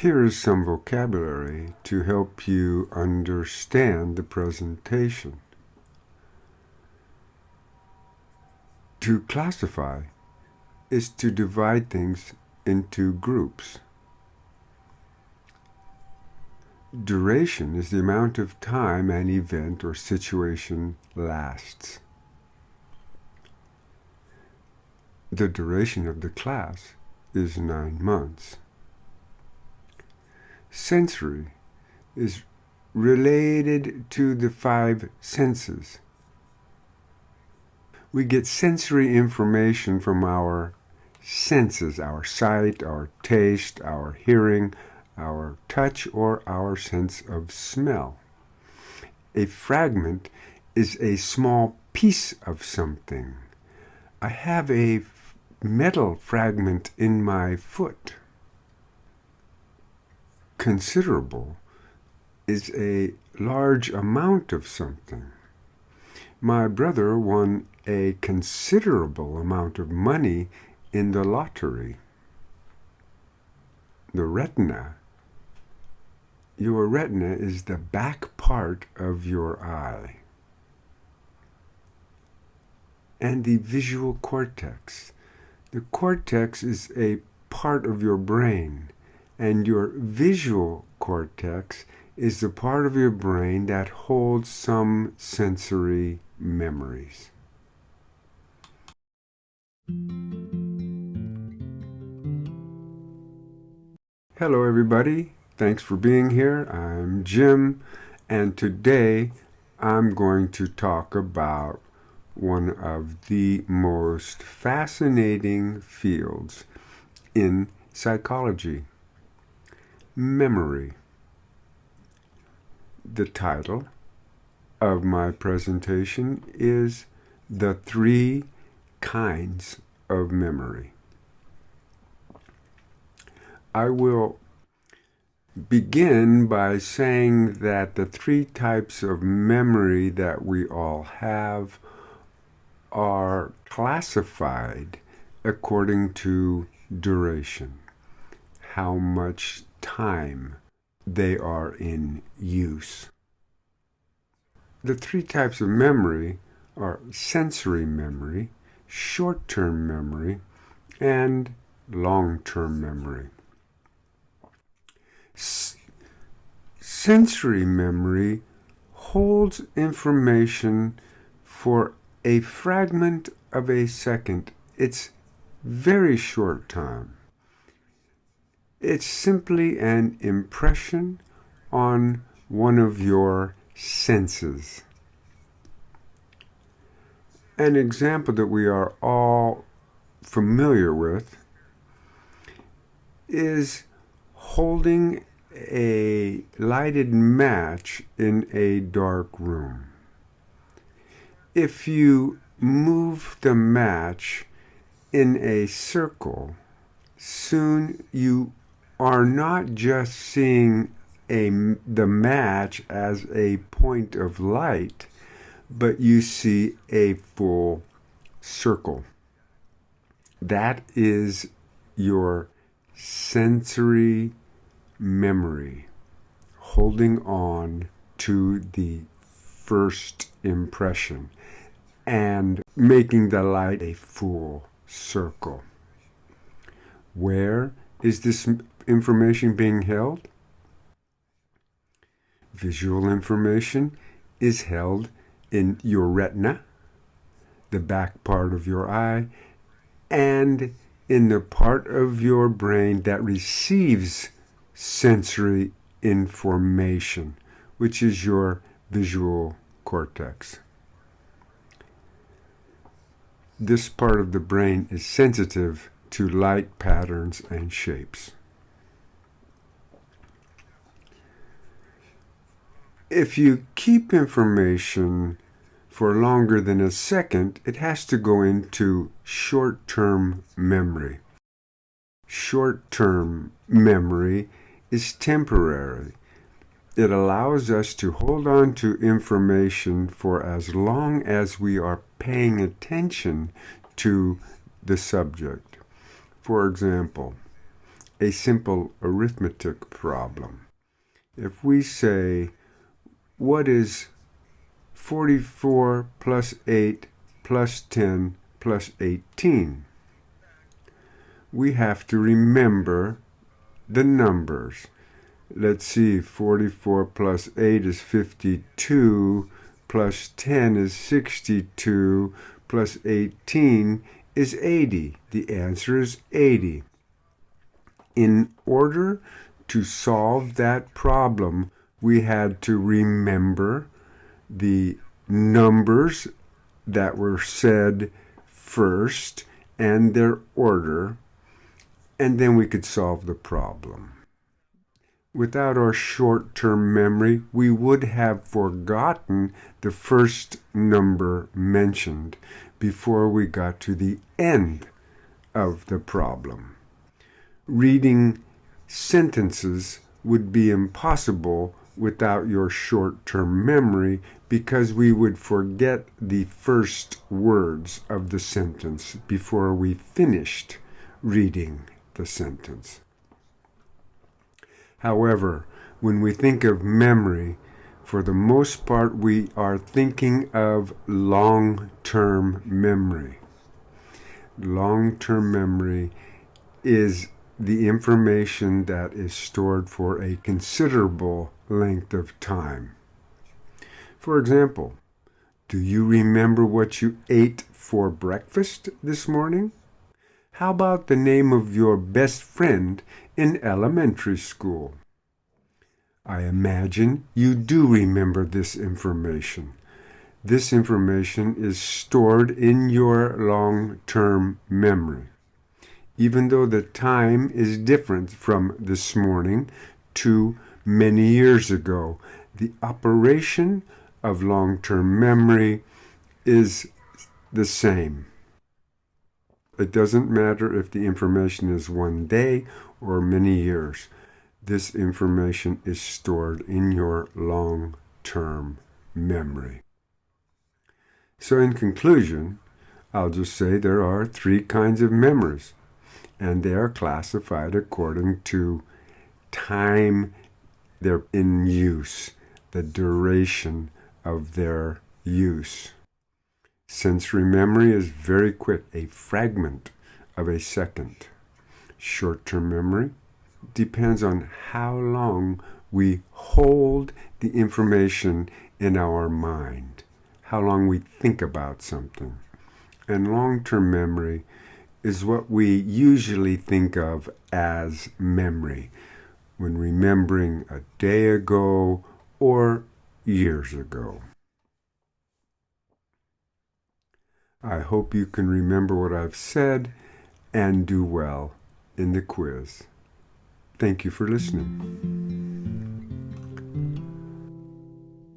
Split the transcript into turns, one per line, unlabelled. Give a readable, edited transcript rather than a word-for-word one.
Here is some vocabulary to help you understand the presentation. To classify is to divide things into groups. Duration is the amount of time an event or situation lasts. The duration of the class is 9 months. Sensory is related to the 5 senses. We get sensory information from our senses, our sight, our taste, our hearing, our touch, or our sense of smell. A fragment is a small piece of something. I have a metal fragment in my foot. Considerable is a large amount of something. My brother won a considerable amount of money in the lottery. The retina. Your retina is the back part of your eye. And the visual cortex. The cortex is a part of your brain, and your visual cortex is the part of your brain that holds some sensory memories. Hello everybody, thanks for being here. I'm Jim, and today I'm going to talk about one of the most fascinating fields in psychology: memory. The title of my presentation is The 3 Kinds of Memory. I will begin by saying that the 3 types of memory that we all have are classified according to duration, how much time they are in use. The 3 types of memory are sensory memory, short-term memory, and long-term memory. Sensory memory holds information for a fragment of a second. It's very short time. It's simply an impression on one of your senses. An example that we are all familiar with is holding a lighted match in a dark room. If you move the match in a circle, soon you are not just seeing the match as a point of light, but you see a full circle. That is your sensory memory, holding on to the first impression and making the light a full circle. Where is this information being held? Visual information is held in your retina, the back part of your eye, and in the part of your brain that receives sensory information, which is your visual cortex. This part of the brain is sensitive to light patterns and shapes. If you keep information for longer than a second, it has to go into short-term memory. Short-term memory is temporary. It allows us to hold on to information for as long as we are paying attention to the subject. For example, a simple arithmetic problem. If we say, what is 44 plus 8 plus 10 plus 18? We have to remember the numbers. Let's see, 44 plus 8 is 52, plus 10 is 62, plus 18 is 80. The answer is 80. In order to solve that problem, we had to remember the numbers that were said first and their order, and then we could solve the problem. Without our short-term memory, we would have forgotten the first number mentioned before we got to the end of the problem. Reading sentences would be impossible without your short-term memory because we would forget the first words of the sentence before we finished reading the sentence. However, when we think of memory, for the most part, we are thinking of long-term memory. Long-term memory is the information that is stored for a considerable length of time. For example, do you remember what you ate for breakfast this morning? How about the name of your best friend in elementary school? I imagine you do remember this information. This information is stored in your long-term memory. Even though the time is different from this morning to many years ago, the operation of long-term memory is the same. It doesn't matter if the information is one day or many years. This information is stored in your long-term memory. So in conclusion, I'll just say there are 3 kinds of memories, and they are classified according to time they're in use, the duration of their use. Sensory memory is very quick, a fragment of a second. Short-term memory depends on how long we hold the information in our mind, how long we think about something. And long-term memory is what we usually think of as memory when remembering a day ago or years ago. I hope you can remember what I've said and do well in the quiz. Thank you for listening.